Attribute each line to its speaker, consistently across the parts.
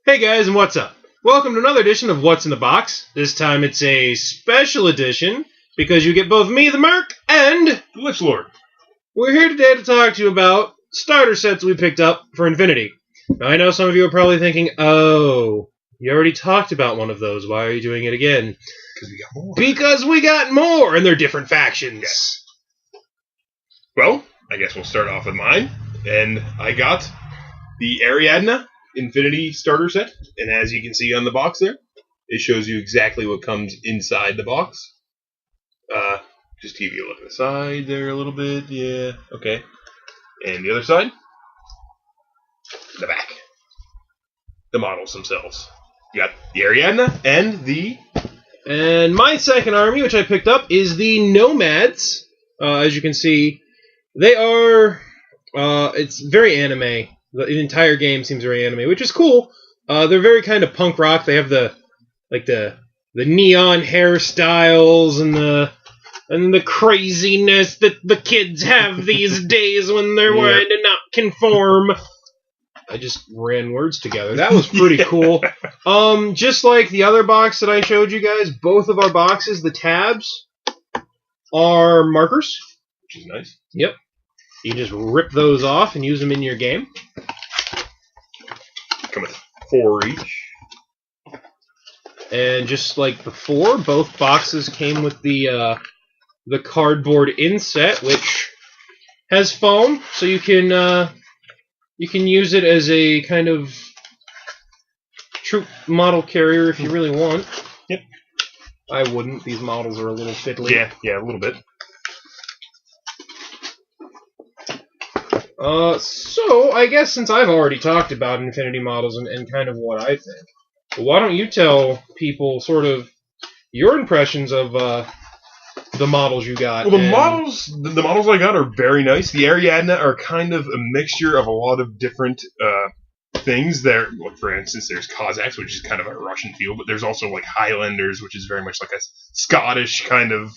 Speaker 1: Hey guys, and what's up? Welcome to another edition of What's in the Box. This time it's a special edition because you get both me, the Merc, and
Speaker 2: the Lich Lord.
Speaker 1: We're here today to talk to you about starter sets we picked up for Infinity. Now I know some of you are probably thinking, oh, you already talked about one of those. Why are you doing it again?
Speaker 2: Because we got more.
Speaker 1: Because we got more, and they're different factions.
Speaker 2: Yes. Well, I guess we'll start off with mine. And I got the Ariadna Infinity starter set, and as you can see on the box there, it shows you exactly what comes inside the box. Just give you a look at the side there a little bit, yeah, okay. And the other side, the back, the models themselves. You got the Ariadna
Speaker 1: And my second army, which I picked up, is the Nomads. As you can see, they are, it's very anime. The entire game seems very anime, which is cool. They're very kind of punk rock. They have the neon hairstyles and the craziness that the kids have these days when they're wanting to not conform. I just ran words together. That was pretty cool. Just like the other box that I showed you guys, both of our boxes, the tabs are markers.
Speaker 2: which is nice.
Speaker 1: Yep. You just rip those off and use them in your game.
Speaker 2: Come with 4 each.
Speaker 1: And just like before, both boxes came with the cardboard inset, which has foam, so you can use it as a kind of troop model carrier if you really want.
Speaker 2: Yep.
Speaker 1: I wouldn't. These models are a little fiddly.
Speaker 2: Yeah, a little bit.
Speaker 1: So I guess since I've already talked about Infinity models and kind of what I think, why don't you tell people sort of your impressions of the models you got?
Speaker 2: Well, the models I got are very nice. The Ariadna are kind of a mixture of a lot of different things. There, like for instance, there's Cossacks, which is kind of a Russian feel, but there's also like Highlanders, which is very much like a Scottish kind of,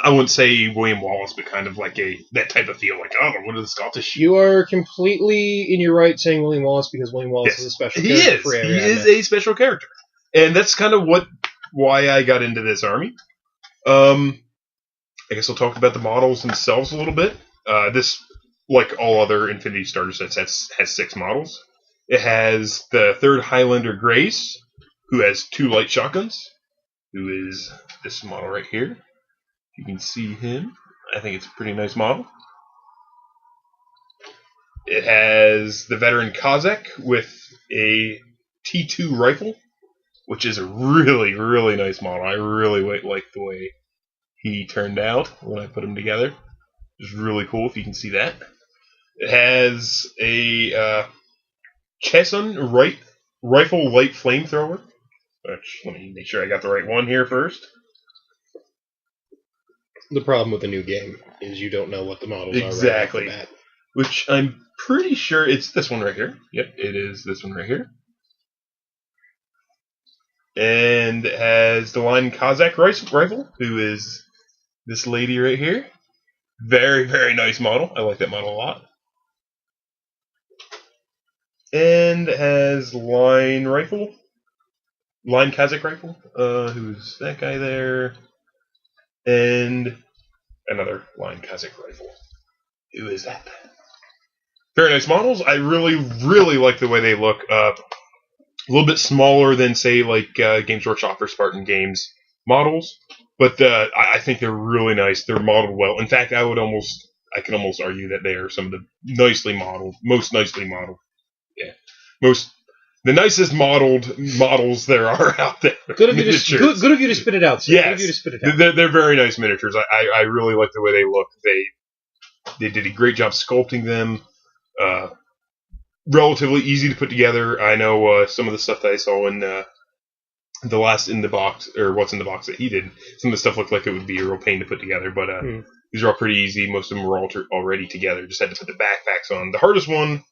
Speaker 2: I wouldn't say William Wallace, but kind of like that type of feel. Like, oh, what are the Scottish?
Speaker 1: You are completely in your right saying William Wallace because William Wallace is a special character for Ariadna.
Speaker 2: He is a special character, and that's kind of why I got into this army. I guess I'll talk about the models themselves a little bit. This, like all other Infinity starter sets, has 6 models. It has the 3rd Highlander Grace, who has 2 light shotguns, who is this model right here. You can see him. I think it's a pretty nice model. It has the veteran Cossack with a T2 rifle, which is a really, really nice model. I really like the way he turned out when I put him together. It's really cool if you can see that. It has a Chesson rifle light flamethrower. Which, let me make sure I got the right one here first.
Speaker 1: The problem with the new game is you don't know what the models are.
Speaker 2: Exactly.
Speaker 1: Right after that.
Speaker 2: Which I'm pretty sure it's this one right here. Yep, it is this one right here. And it has the line Cossack rifle, who is this lady right here. Very, very nice model. I like that model a lot. And it has line Cossack rifle. Who's that guy there? And another line Cossack rifle. Who is that? Very nice models. I really, really like the way they look. A little bit smaller than, say, like Games Workshop or Spartan Games models, but I think they're really nice. They're modeled well. In fact, I can almost argue that they are some of the most nicely modeled. Yeah, the nicest modeled models there are out there.
Speaker 1: Good of you to spit it out, sir.
Speaker 2: Yes.
Speaker 1: Good of you to spit it out.
Speaker 2: They're very nice miniatures. I really like the way they look. They did a great job sculpting them. Relatively easy to put together. I know some of the stuff that I saw in what's in the box that he did. Some of the stuff looked like it would be a real pain to put together, but these are all pretty easy. Most of them were already together. Just had to put the backpacks on. The hardest one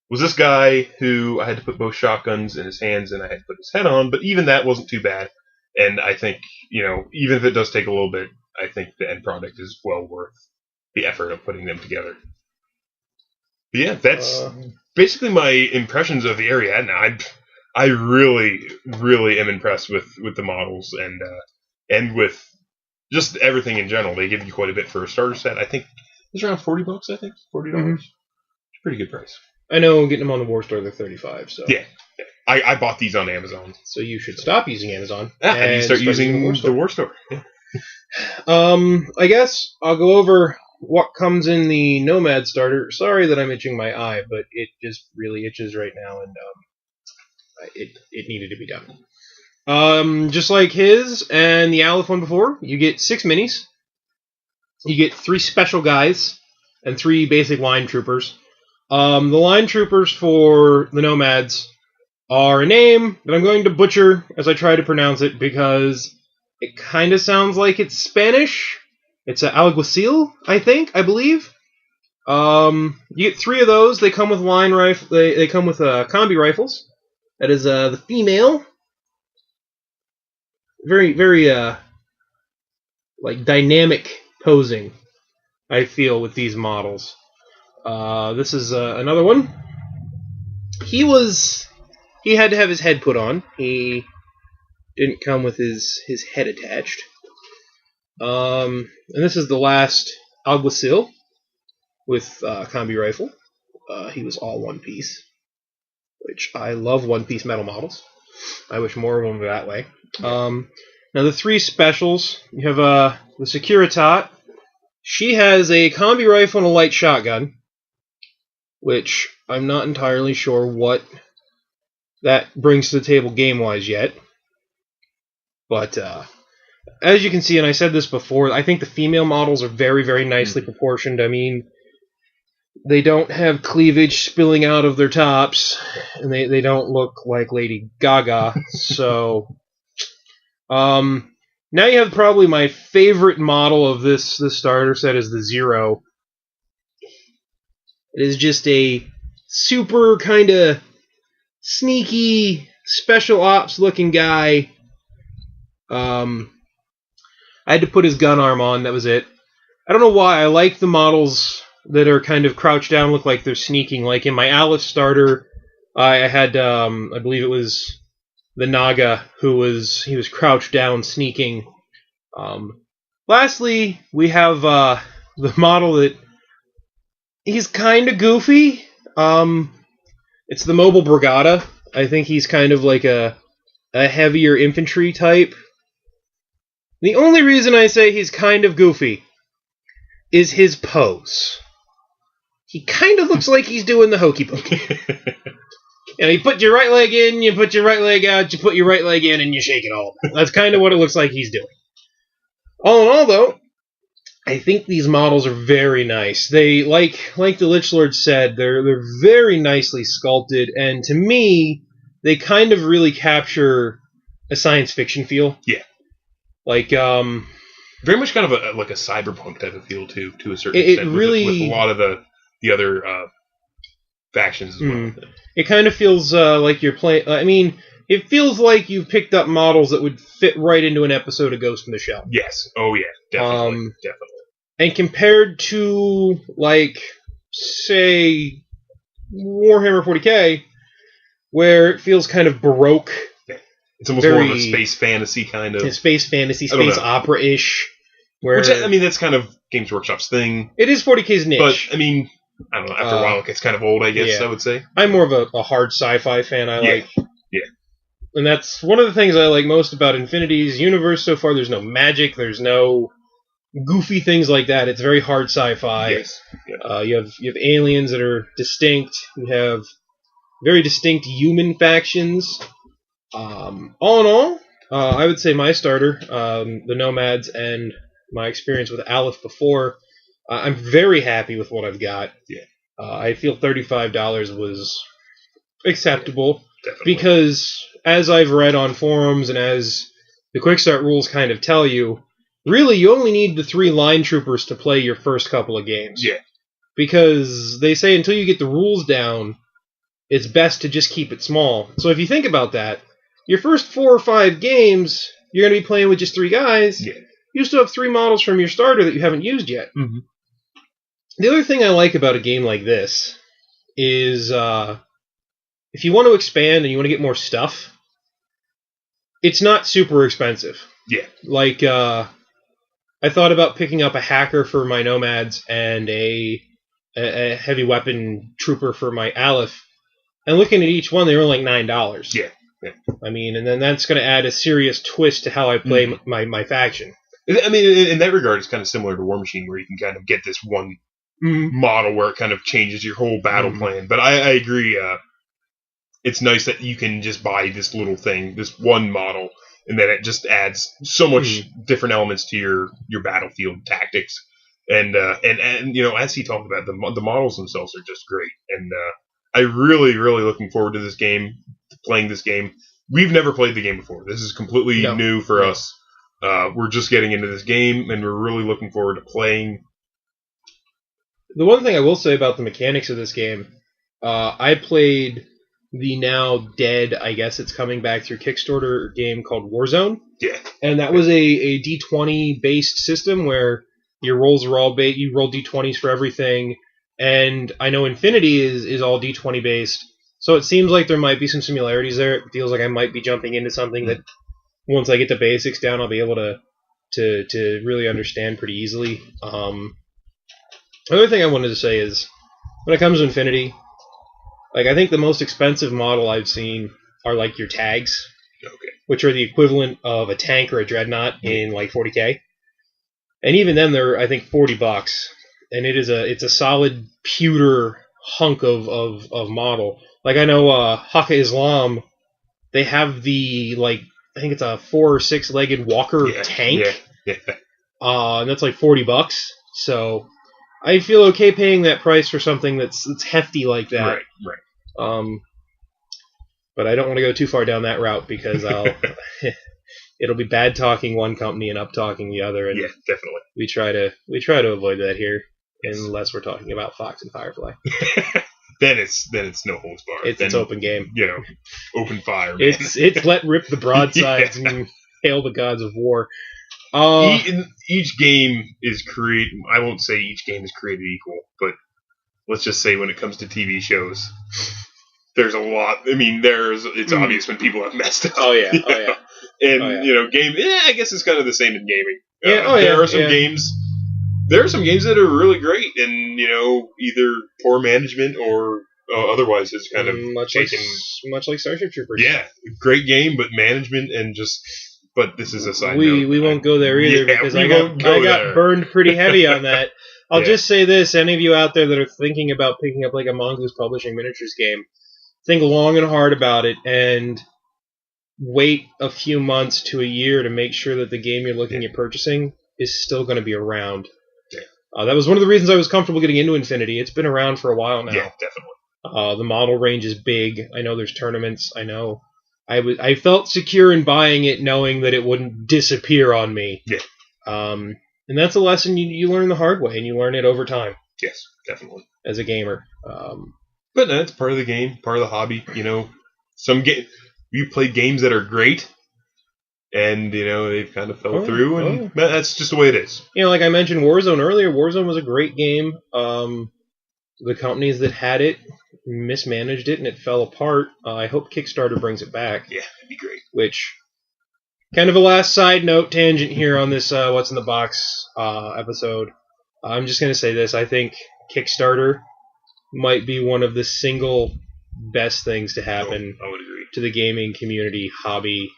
Speaker 2: was this guy who I had to put both shotguns in his hands and I had to put his head on, but even that wasn't too bad. And I think, even if it does take a little bit, I think the end product is well worth the effort of putting them together. But yeah, basically my impressions of the Ariadna. I really, really am impressed with the models and with just everything in general. They give you quite a bit for a starter set. I think it's around $40. I think $40.
Speaker 1: Mhm.
Speaker 2: Pretty good price.
Speaker 1: I know getting them on the War Store, they're $35. So
Speaker 2: Yeah. I bought these on Amazon.
Speaker 1: So you should stop using Amazon.
Speaker 2: And you start using the War Store. Yeah.
Speaker 1: I guess I'll go over what comes in the Nomad starter. Sorry that I'm itching my eye, but it just really itches right now, and it needed to be done. Just like his and the Aleph one before, you get 6 minis. You get 3 special guys and 3 basic line troopers. The line troopers for the Nomads are a name that I'm going to butcher as I try to pronounce it because it kind of sounds like it's Spanish. It's an alguacil, I believe. You get 3 of those. They come with line rifle. They come with combi rifles. That is the female. Very, very like dynamic posing, I feel, with these models. This is another one. He had to have his head put on. He didn't come with his head attached. And this is the last alguacil with combi rifle. He was all one piece, which I love one piece metal models. I wish more of them were that way. Now the 3 specials, you have the Securitat. She has a combi rifle and a light shotgun, which I'm not entirely sure what that brings to the table game-wise yet. But as you can see, and I said this before, I think the female models are very, very nicely proportioned. I mean, they don't have cleavage spilling out of their tops, and they don't look like Lady Gaga. So, now you have probably my favorite model of this starter set is the Zero. It is just a super kind of sneaky special ops looking guy. I had to put his gun arm on, that was it. I don't know why, I like the models that are kind of crouched down, look like they're sneaking. Like in my Aleph starter, I had, I believe it was the Naga, he was crouched down, sneaking. Lastly, we have the model that he's kind of goofy. It's the Mobile Brigada. I think he's kind of like a heavier infantry type. The only reason I say he's kind of goofy is his pose. He kind of looks like he's doing the hokey pokey. You put your right leg in, you put your right leg out, you put your right leg in, and you shake it all. That's kind of what it looks like he's doing. All in all, though, I think these models are very nice. They, like the Lich Lord said, they're very nicely sculpted, and to me, they kind of really capture a science fiction feel.
Speaker 2: Yeah.
Speaker 1: Like,
Speaker 2: very much kind of a cyberpunk type of feel too, to a certain extent.
Speaker 1: Really,
Speaker 2: with a lot of the other factions as well.
Speaker 1: It kind of feels like you're playing. I mean, it feels like you've picked up models that would fit right into an episode of Ghost in the Shell.
Speaker 2: Yes. Oh yeah. Definitely. Definitely.
Speaker 1: And compared to, like, say, Warhammer 40k, where it feels kind of baroque.
Speaker 2: It's almost more of a space fantasy kind of.
Speaker 1: Space fantasy, space opera-ish.
Speaker 2: Which, I mean, that's kind of Games Workshop's thing.
Speaker 1: It is 40k's niche.
Speaker 2: But, I mean, I don't know, after a while it gets kind of old, I guess, I would say.
Speaker 1: I'm more of a hard sci-fi fan.
Speaker 2: Yeah.
Speaker 1: And that's one of the things I like most about Infinity's universe so far. There's no magic, there's no goofy things like that. It's very hard sci-fi.
Speaker 2: Yes. Yeah.
Speaker 1: You have aliens that are distinct. You have very distinct human factions. All in all, I would say my starter, the Nomads, and my experience with Aleph before, I'm very happy with what I've got.
Speaker 2: Yeah.
Speaker 1: I feel $35 was acceptable.
Speaker 2: Definitely.
Speaker 1: Because, as I've read on forums and as the Quick Start rules kind of tell you, really you only need the 3 line troopers to play your first couple of games.
Speaker 2: Yeah.
Speaker 1: Because they say until you get the rules down, it's best to just keep it small. So if you think about that, your first 4 or 5 games, you're going to be playing with just 3 guys.
Speaker 2: Yeah.
Speaker 1: You still have 3 models from your starter that you haven't used yet.
Speaker 2: Mm-hmm.
Speaker 1: The other thing I like about a game like this is if you want to expand and you want to get more stuff, it's not super expensive.
Speaker 2: Yeah.
Speaker 1: Like, I thought about picking up a hacker for my Nomads and a heavy weapon trooper for my Aleph, and looking at each one, they were like $9.
Speaker 2: Yeah.
Speaker 1: I mean, and then that's going to add a serious twist to how I play my faction.
Speaker 2: I mean, in that regard, it's kind of similar to War Machine, where you can kind of get this one model where it kind of changes your whole battle plan. But I agree. It's nice that you can just buy this little thing, this one model, and then it just adds so much different elements to your battlefield tactics. And you know, as he talked about, the models themselves are just great. And I'm really looking forward to this game, playing this game. We've never played the game before. This is completely new for us. We're just getting into this game, and we're really looking forward to playing.
Speaker 1: The one thing I will say about the mechanics of this game, I played the now dead, I guess it's coming back through Kickstarter, game called Warzone.
Speaker 2: Yeah.
Speaker 1: And that was a D20 based system where your rolls are all you roll D20s for everything. And I know Infinity is all D20 based. So it seems like there might be some similarities there. It feels like I might be jumping into something that once I get the basics down, I'll be able to really understand pretty easily. Another thing I wanted to say is, when it comes to Infinity, like, I think the most expensive model I've seen are like your tags, which are the equivalent of a tank or a dreadnought in like 40K, and even then they're, I think, $40, and it's a solid pewter hunk of model. Like, I know Haka Islam, they have the, like, I think it's a 4 or 6 legged walker tank, and that's like $40. So I feel okay paying that price for something that's hefty like that.
Speaker 2: Right.
Speaker 1: But I don't want to go too far down that route because it'll be bad talking one company and up talking the other. And
Speaker 2: yeah, definitely.
Speaker 1: We try to avoid that here, unless we're talking about Fox and Firefly.
Speaker 2: then it's no holds barred.
Speaker 1: It's open game.
Speaker 2: You know, open fire. Man.
Speaker 1: It's let rip the broadsides and hail the gods of war.
Speaker 2: Each game is created. I won't say each game is created equal, but let's just say when it comes to TV shows, there's a lot. I mean, it's obvious when people have messed up.
Speaker 1: Oh yeah.
Speaker 2: And you know, game. I guess it's kind of the same in gaming.
Speaker 1: There
Speaker 2: are some games. There are some games that are really great, and you know, either poor management or otherwise it's kind of
Speaker 1: much like Starship Troopers.
Speaker 2: Yeah, great game, but management and just. But this is a side note.
Speaker 1: We won't go there either because I got burned pretty heavy on that. I'll just say this: any of you out there that are thinking about picking up like a Mongoose Publishing miniatures game, think long and hard about it and wait a few months to a year to make sure that the game you're looking at purchasing is still going to be around. Yeah. That was one of the reasons I was comfortable getting into Infinity. It's been around for a while now.
Speaker 2: Yeah, definitely.
Speaker 1: The model range is big. I know there's tournaments. I know. I felt secure in buying it, knowing that it wouldn't disappear on me.
Speaker 2: Yeah.
Speaker 1: And that's a lesson you learn the hard way, and you learn it over time.
Speaker 2: Yes, definitely.
Speaker 1: As a gamer.
Speaker 2: But that's part of the game, part of the hobby. You know, you play games that are great, and you know they've kind of fell through, and that's just the way it is.
Speaker 1: You know, like I mentioned Warzone earlier. Warzone was a great game. The companies that had it mismanaged it, and it fell apart. I hope Kickstarter brings it back.
Speaker 2: Yeah, that'd be great.
Speaker 1: Which, kind of a last side note tangent here on this What's in the Box episode. I'm just going to say this. I think Kickstarter might be one of the single best things to happen
Speaker 2: I would agree.
Speaker 1: to the gaming community hobby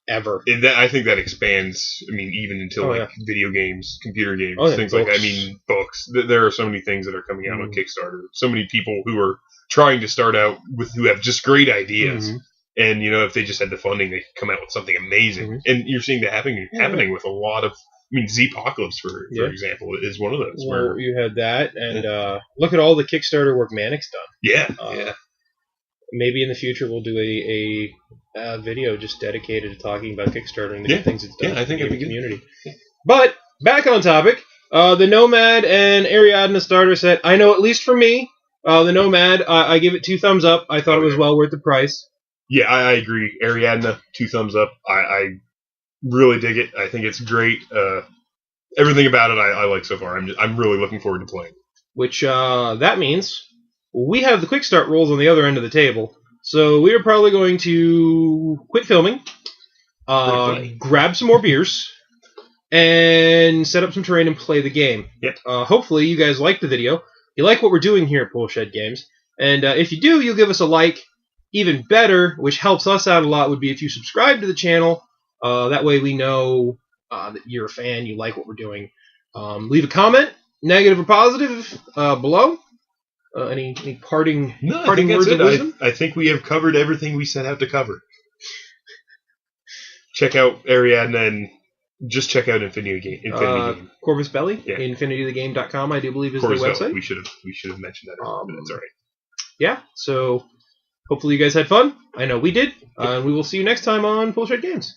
Speaker 1: ever.
Speaker 2: I think that expands, I mean, even into video games, computer games, things
Speaker 1: books.
Speaker 2: like that. I mean, books. There are so many things that are coming out on Kickstarter. So many people who are trying to start out who have just great ideas. And, you know, if they just had the funding, they could come out with something amazing. And you're seeing that happening with a lot of, I mean, Z-Apocalypse, for example, is one of those.
Speaker 1: Well, you had that, and look at all the Kickstarter work Manic's done.
Speaker 2: Yeah.
Speaker 1: Maybe in the future we'll do a video just dedicated to talking about Kickstarter and the good things it's done
Speaker 2: I think
Speaker 1: for the
Speaker 2: it'd be
Speaker 1: community. But, back on topic, the Nomad and Ariadna starter set, I know at least for me, the Nomad, I give it 2 thumbs up. I thought it was well worth the price.
Speaker 2: Yeah, I agree. Ariadna, 2 thumbs up. I really dig it. I think it's great. Everything about it I like so far. I'm really looking forward to playing.
Speaker 1: Which, that means we have the quick start rolls on the other end of the table. So we are probably going to quit filming, grab some more beers, and set up some terrain and play the game.
Speaker 2: Yep.
Speaker 1: Hopefully you guys like the video. You like what we're doing here at Poolshed Games. And if you do, you'll give us a like. Even better, which helps us out a lot, would be if you subscribe to the channel. That way we know that you're a fan, you like what we're doing. Leave a comment, negative or positive, below. Any parting words of wisdom?
Speaker 2: I think we have covered everything we set out to cover. Check out Ariadna and just check out Infinity Game.
Speaker 1: Corvus Belli,
Speaker 2: yeah.
Speaker 1: infinitythegame.com, I do believe is
Speaker 2: Corvus
Speaker 1: their website.
Speaker 2: Belli. We should have mentioned that, but that's all right.
Speaker 1: Yeah, so hopefully you guys had fun. I know we did. And we will see you next time on Poolshed Games.